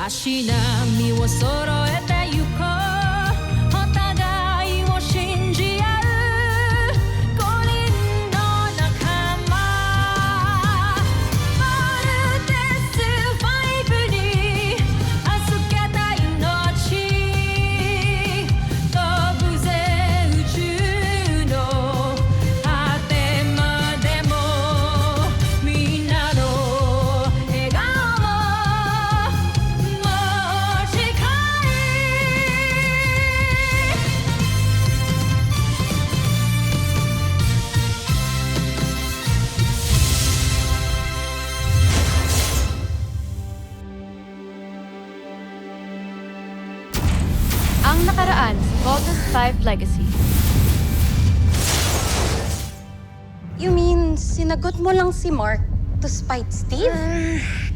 足並みを揃えてゆこうお互いを信じ合う5人の仲間ボルテス5に預けた命飛ぶぜ宇宙の果てまでもみんなの笑顔ももう近いAng nakaraan sa Voltes 5 Legacy. You mean, sinagot mo lang si Mark to spite Steve?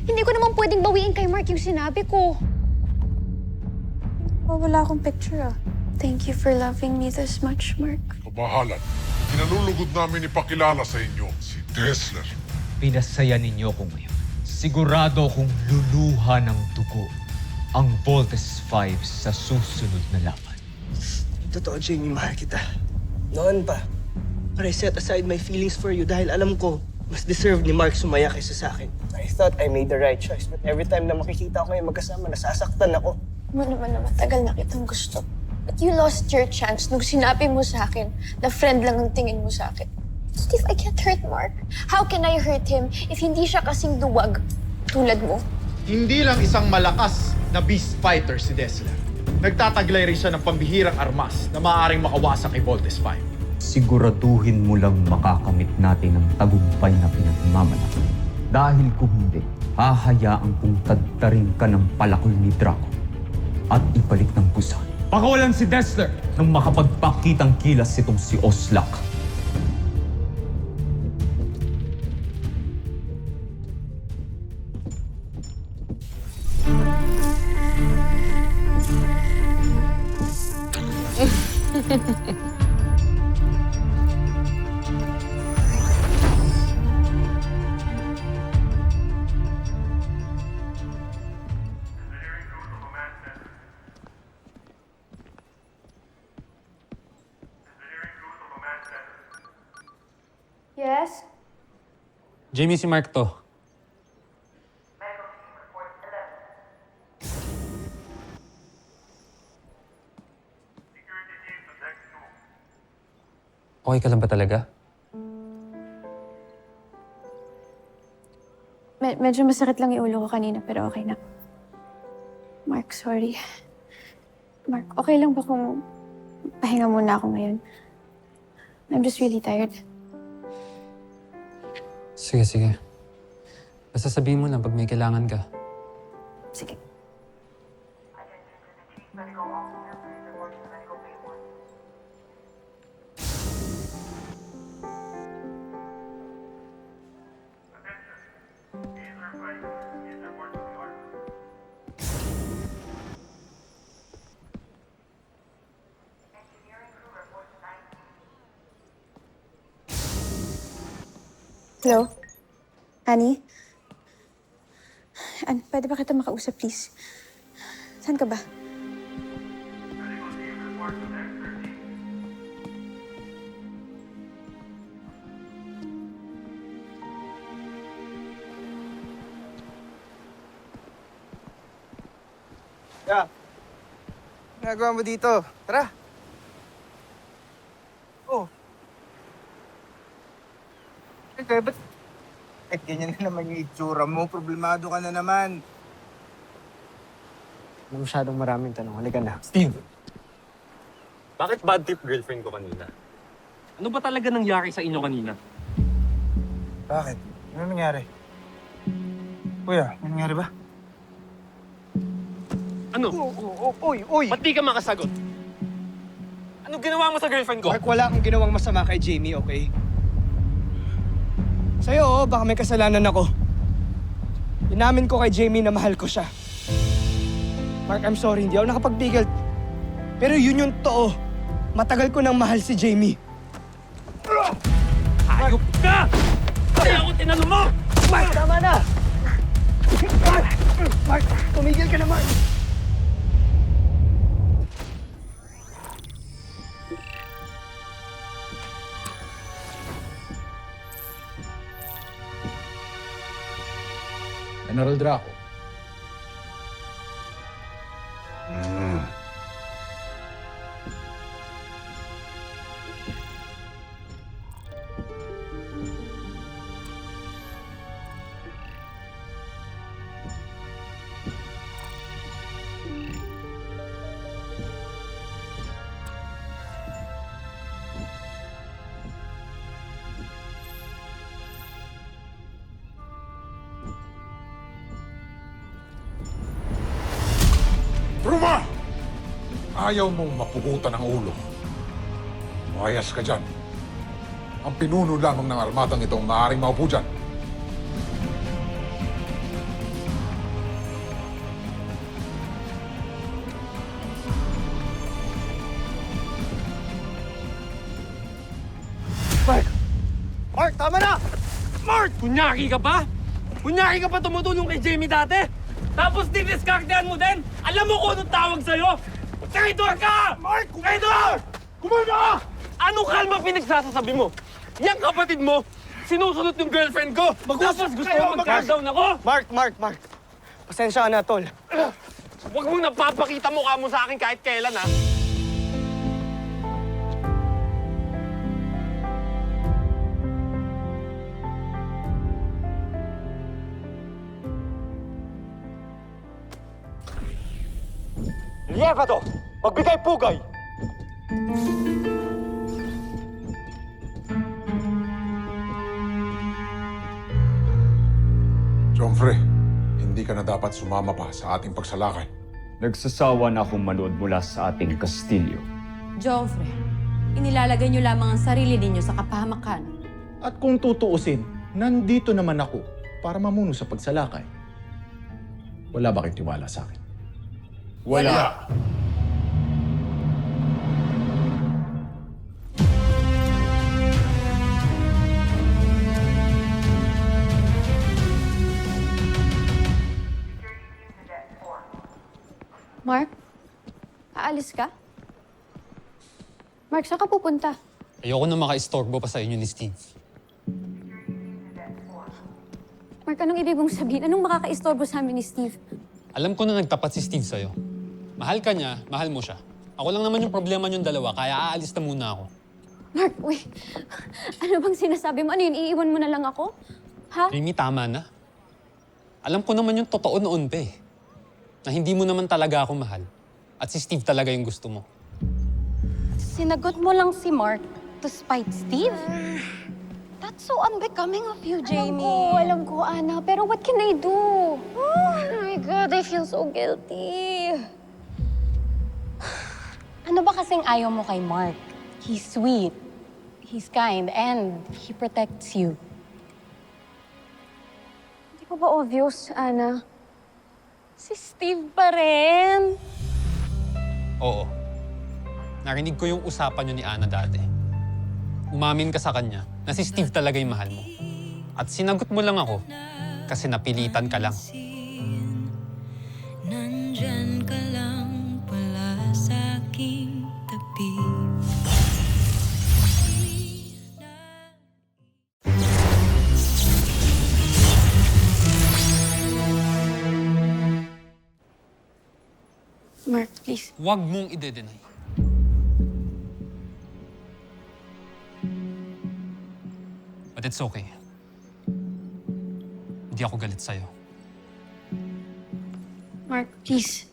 Hindi ko naman pwedeng bawiin kay Mark yung sinabi ko. Oh, wala akong picture ah. Thank you for loving me this much, Mark. Kamahalan, kinalulugod namin ipakilala sa inyo si Dessler. Pinasaya ninyo ko ngayon. Sigurado kong luluha ng dugo ang Voltes 5 sa susunod na laban. Totoo, Jamie, mahal kita. Noon pa. But I set aside my feelings for you dahil alam ko, mas deserve ni Mark sumaya kaysa sa akin. I thought I made the right choice, but every time na makikita ko kayo magkasama, nasasaktan ako. Mo naman na matagal na kitang gusto. But you lost your chance nung sinabi mo sa akin na friend lang ang tingin mo sa akin. Steve, I can't hurt Mark. How can I hurt him if hindi siya kasing duwag tulad mo? Hindi lang isang malakas na beast fighter si Dessler. Nagtataglay rin siya ng pambihirang armas na maaaring makawasak kay Voltes 5. Siguraduhin mo lang makakamit natin ang tagumpay na pinagmamalaki. Dahil kung hindi, hahayaan kong tadtarin ka ng palakol ni Draco at ibalik ng pusa. Pakawalan si Dessler nang makapagpakitang kilas itong si Oslak. Yes? Jamie, si Mark to. Okay ka lang ba talaga? Medyo masakit lang yung ulo ko kanina, pero okay na. Mark, sorry. Mark, okay lang ba kung pahinga muna ako ngayon? I'm just really tired. Sige, sige. Basta sabihin mo lang pag may kailangan ka. Sige. Hello? Annie? Pwede ba kita makausap, please? Saan ka ba? Yeah. Ginagawa mo dito? Tara. Oh. Okay, ba't ganyan na naman yung itsura mo? Problemado ka na naman. Masyadong maraming tanong. Halika na. Steve! Bakit bad trip girlfriend ko kanina? Ano ba talaga nangyari sa inyo kanina? Bakit? Ano nangyari? Kuya, ano nangyari ba? Ano? Uy! Ba't di ka makasagot? Ano ginawa mo sa girlfriend ko? Mark, wala akong ginawang masama kay Jamie, okay? Sa'yo, baka may kasalanan ako. Inamin ko kay Jamie na mahal ko siya. Mark, I'm sorry, hindi ako nakapagpigil. Pero yun yung totoo. Matagal ko nang mahal si Jamie. Ayop ka! Kaya ako tinanong mo! Mark, tama na! Mark, tumigil ka! ka naman! General Draco. Truma! Ayaw mong mapugutan ang ulo. Mayas ka dyan. Ang pinuno lamang ng armatang itong maaaring maupo dyan. Mark! Mark, tama na! Mark! Kunyaki ka pa? Kunyaki ka pa tumutulong kay Jamie dati? Tapos didiskartehan mo din? Alam mo kung anong tawag sa'yo? Traidor ka! Mark! Traidor! Kumalma ka! Anong kalma pinagsasasabi mo? Yang kapatid mo, sinusunod yung girlfriend ko. Tapos gusto mo mag-down ako? Mark! Pasensya ka na, tol. Huwag mong napapakita mukha mo sa akin kahit kailan, ha? Lieva to! Magbigay pugay! Jomfrey, hindi ka na dapat sumama pa sa ating pagsalakay. Nagsasawa na akong manood mula sa ating kastilyo. Joffrey, inilalagay niyo lamang ang sarili ninyo sa kapahamakan. At kung tutuusin, nandito naman ako para mamuno sa pagsalakay. Wala ba kayong tiwala sa akin? Wala! Mark? Aalis ka? Mark, saan ka pupunta? Ayoko na maka-istorbo pa sa inyo ni Steve. Mark, anong ibig mong sabihin? Anong makaka-istorbo sa amin ni Steve? Alam ko na nagtapat si Steve sa'yo. Mahal ka niya, mahal mo siya. Ako lang naman yung problema niyong dalawa, kaya aalis na muna ako. Mark, wait. Ano bang sinasabi mo? Ano yun? Iiwan mo na lang ako? Ha? Jamie, tama na. Alam ko naman yung totoo noon pa eh. Na hindi mo naman talaga ako mahal. At si Steve talaga yung gusto mo. Sinagot mo lang si Mark to spite Steve? That's so unbecoming of you, Jamie. Alam ko, Ana. Pero what can I do? Oh my God, I feel so guilty. Ano ba kasing ayaw mo kay Mark? He's sweet, he's kind, and he protects you. Hindi ko ba obvious, Ana? Si Steve pa rin. Oo. Narinig ko yung usapan niyo ni Ana dati. Umamin ka sa kanya na si Steve talaga yung mahal mo. At sinagot mo lang ako kasi napilitan ka lang. Nandyan ka lang pala sa aking tabi. Mark, please. Huwag mong ide-deny. But it's okay. Hindi ako galit sa'yo. Mark, please.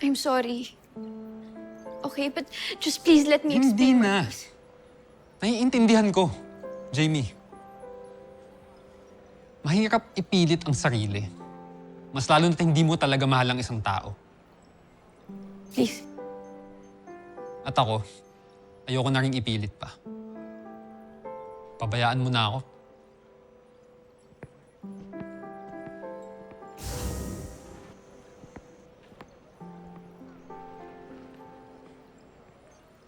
I'm sorry. Okay, but just please let me Hindi explain. na. Naiintindihan ko, Jamie. Mahirap ipilit ang sarili. Mas lalo na't hindi mo talaga mahal ang isang tao. Please. At ako, ayoko na rin ipilit pa. Pabayaan mo na ako.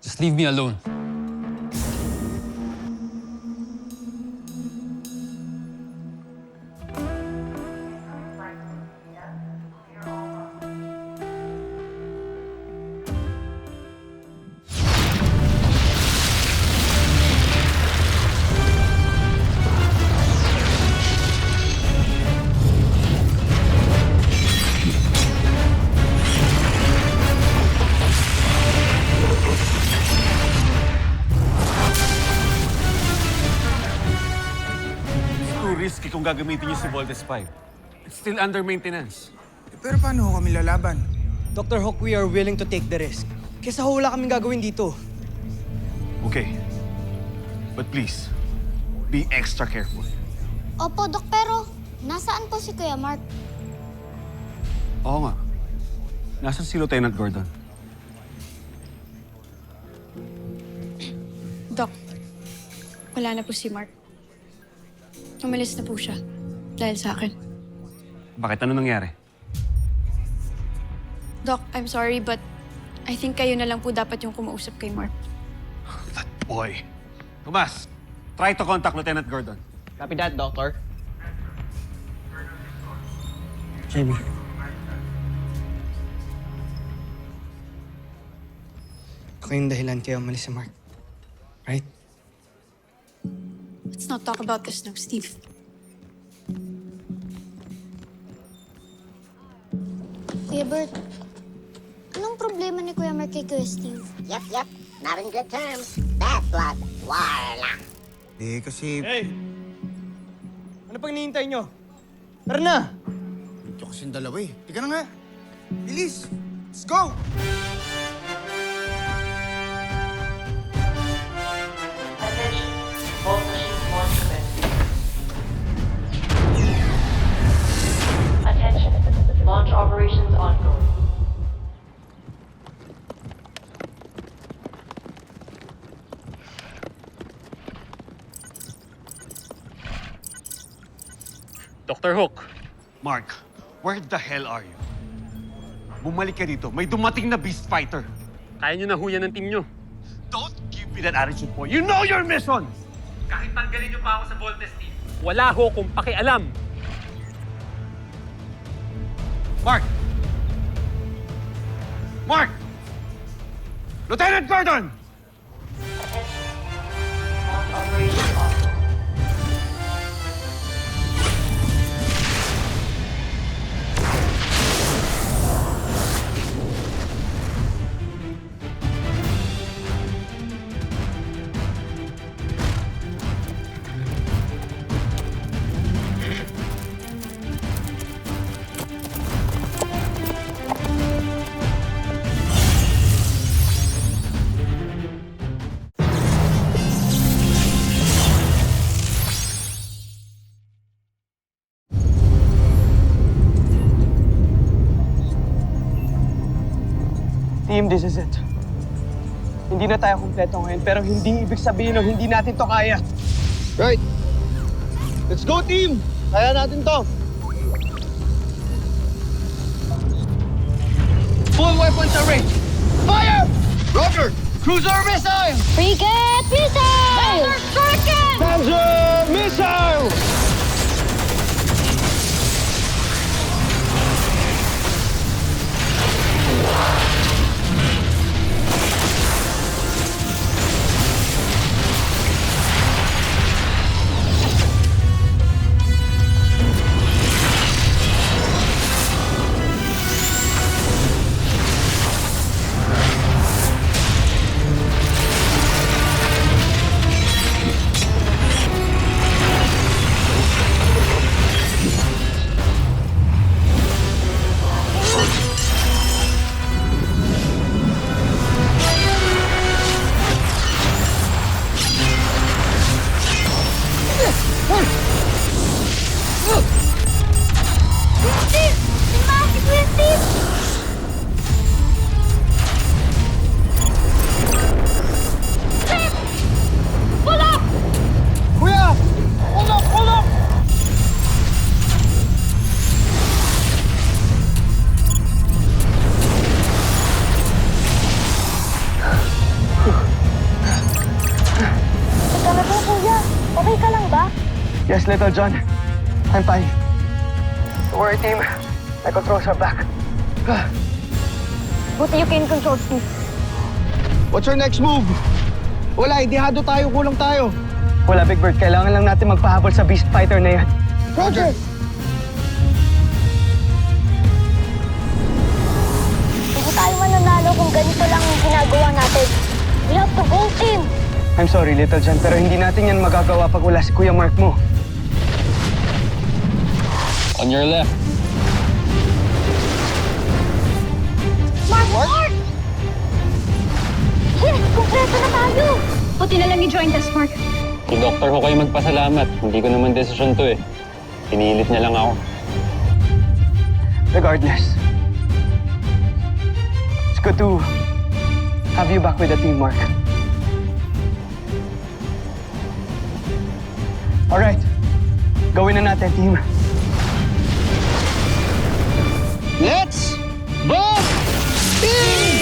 Just leave me alone. risky kung gagamitin niyo si Voltes 5. It's still under maintenance. Pero paano ho kami lalaban? Dr. Hook, we are willing to take the risk. Kesa ho wala kaming gagawin dito. Okay. But please, be extra careful. Opo, Dok, pero nasaan po si Kuya Mark? Oo nga. Nasaan si Lieutenant Gordon? Doc, wala na po si Mark. Umalis na po siya. Dahil sa akin. Bakit? Ano nangyari? Doc, I'm sorry but I think kayo na lang po dapat yung kumausap kay Mark. That boy. Tomas, try to contact Lieutenant Gordon. Copy that, Doctor. Jamie. Ako yung dahilan kaya umalis si Mark. Right? Let's not talk about this now, Steve. Kuya Bert, anong problema ni Kuya Mark kay Kuya Steve? Yep. Not in good terms. Bad blood. War lang. Kasi... Hey! Ano pang hinihintay nyo? Tara na! Dito kasing dalawa eh. Tika na nga. Bilis! Let's go! Attention, launch operations ongoing. Dr. Hook, Mark, where the hell are you? Bumalik ka dito. May dumating na beast fighter. kaya nyo na huyan ng team nyo. Don't give me that attitude, boy. You know your mission! Kahit tanggalin niyo pa ako sa Voltes team. Wala ho kung pakialam. Mark! Mark! Lieutenant Gordon! Launch operations ongoing. Team, this is it. Hindi na tayo kumpleto ngayon, pero hindi ibig sabihin na hindi natin to kaya. Right. Let's go, team! Kaya natin to. Full weapons are ready. Fire! Roger! Cruiser missile! Frigate missile! Panzer missile! Yes, Little John. I'm fine. Don't worry, team. My controls are back. Buti you can control Steve. What's our next move? Wala, idihado tayo, kulang tayo. Wala, Big Bird. Kailangan lang natin magpahabol sa beast fighter na yan. Roger! Hindi tayo mananalo kung ganito lang ang ginagawa natin. We have to go, team! I'm sorry, Little John, pero hindi natin yan magagawa pag wala si Kuya Mark mo. On your left. Mark! Yes, kumpleto na tayo! Buti na lang i-join us, Mark. Si Doktor ko kayo magpasalamat. Hindi ko naman desisyon to eh. Pinilit niya lang ako. Regardless, it's good to have you back with the team, Mark. Alright, gawin na natin, team. Let's both team!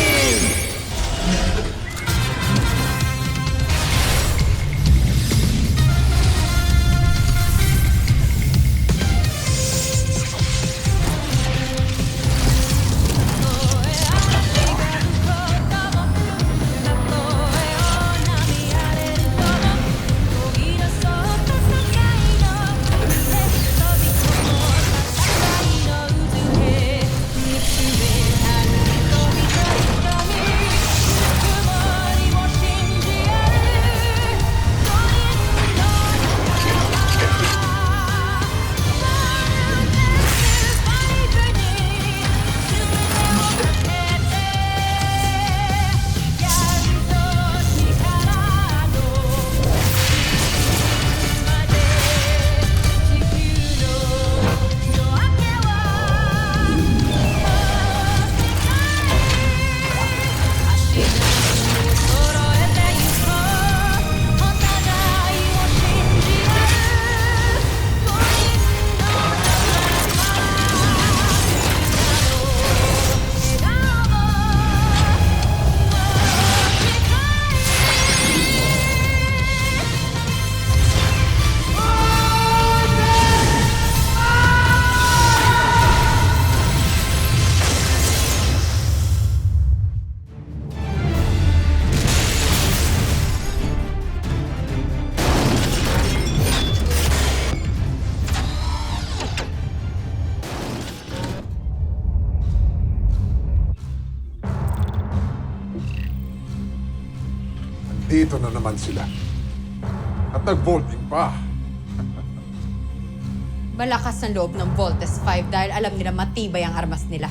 Dito na naman sila. At nag-vaulting pa. Malakas ang loob ng Voltes 5 dahil alam nila matibay ang armas nila.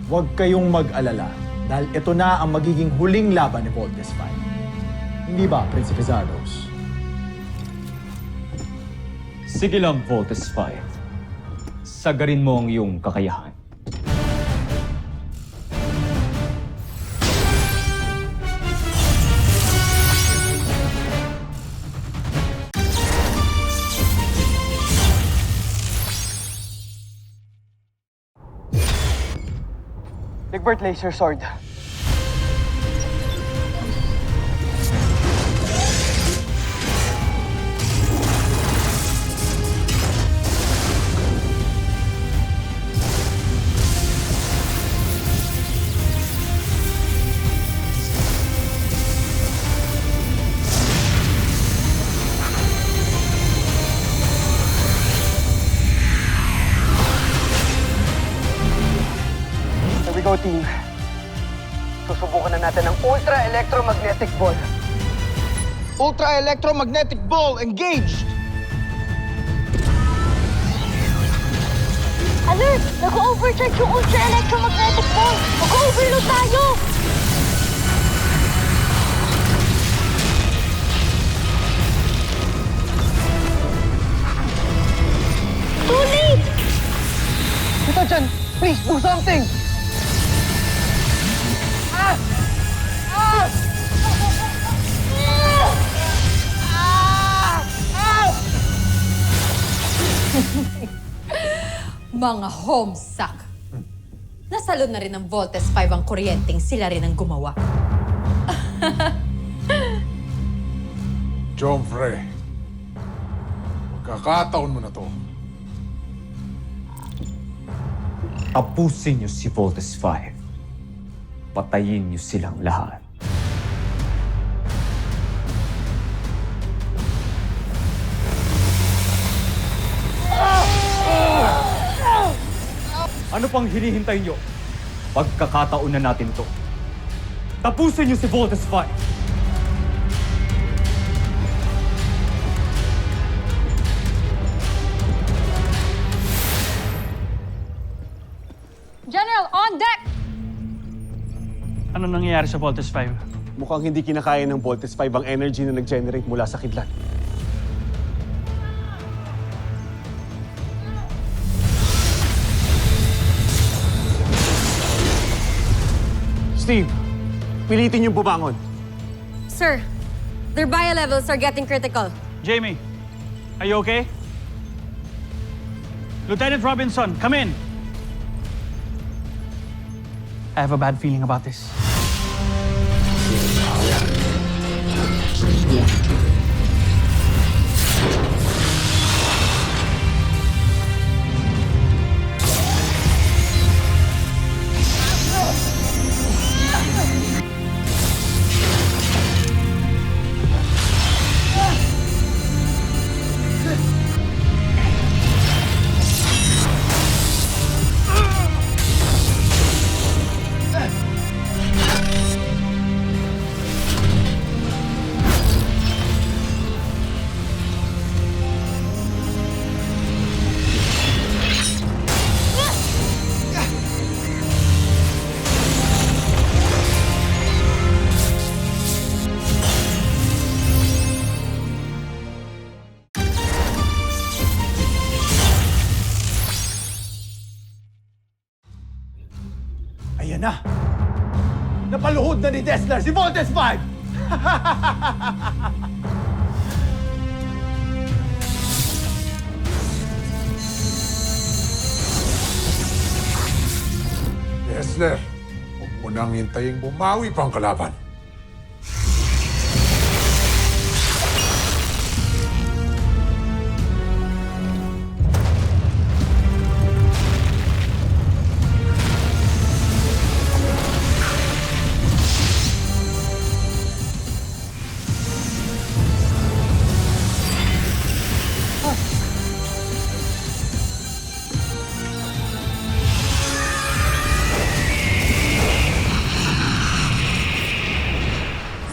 Huwag kayong mag-alala dahil ito na ang magiging huling laban ni Voltes 5. Hindi ba, Prinsipe Zardos? Sige lang, Voltes 5. Sagarin mo ang iyong kakayahan. Egbert Laser Sword. Go team. Susubukan na natin ang Ultra Electromagnetic Ball. Ultra Electromagnetic Ball engaged! Alert! Nag-overcharge yung Ultra Electromagnetic Ball! Mag-overload tayo! Too late! Ito dyan! Please, do something! Mga homesuck! Nasalod na rin ng Voltes 5 ang kuryenteng sila rin ang gumawa. John Frey, magkakataon mo na to. Tapusin niyo si Voltes 5. Patayin niyo silang lahat. Ano pang hinihintay niyo? Pagkakataon na natin to. Tapusin niyo si Voltes 5! Ano nangyayari sa Voltes 5? Mukhang hindi kinakaya ng Voltes 5 ang energy na nag-generate mula sa kidlat. Steve, pilitin yung bumangon. Sir, their bio levels are getting critical. Jamie, are you okay? Lieutenant Robinson, come in. I have a bad feeling about this. Ayan na! Napaluhod na ni Dessler si Voltes 5! Dessler, huwag mo nang hintayin bumawi pa ang kalaban.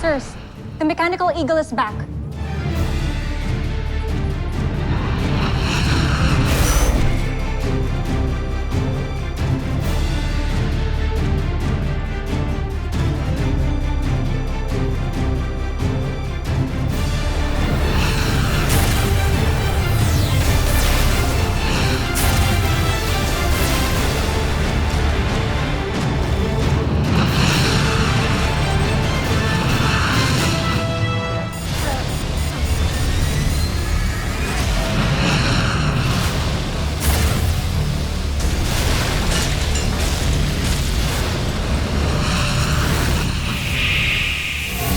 Sirs, the mechanical eagle is back.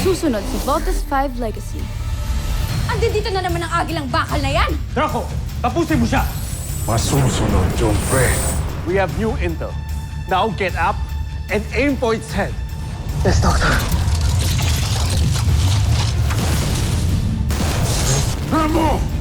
Susunod si Voltes 5 Legacy. Andito na naman ang agilang bakal na yan! Draco, tapusin mo siya! Masusunod, John Frey. We have new intel. Now get up and aim for its head. Yes, Doctor. Ramo!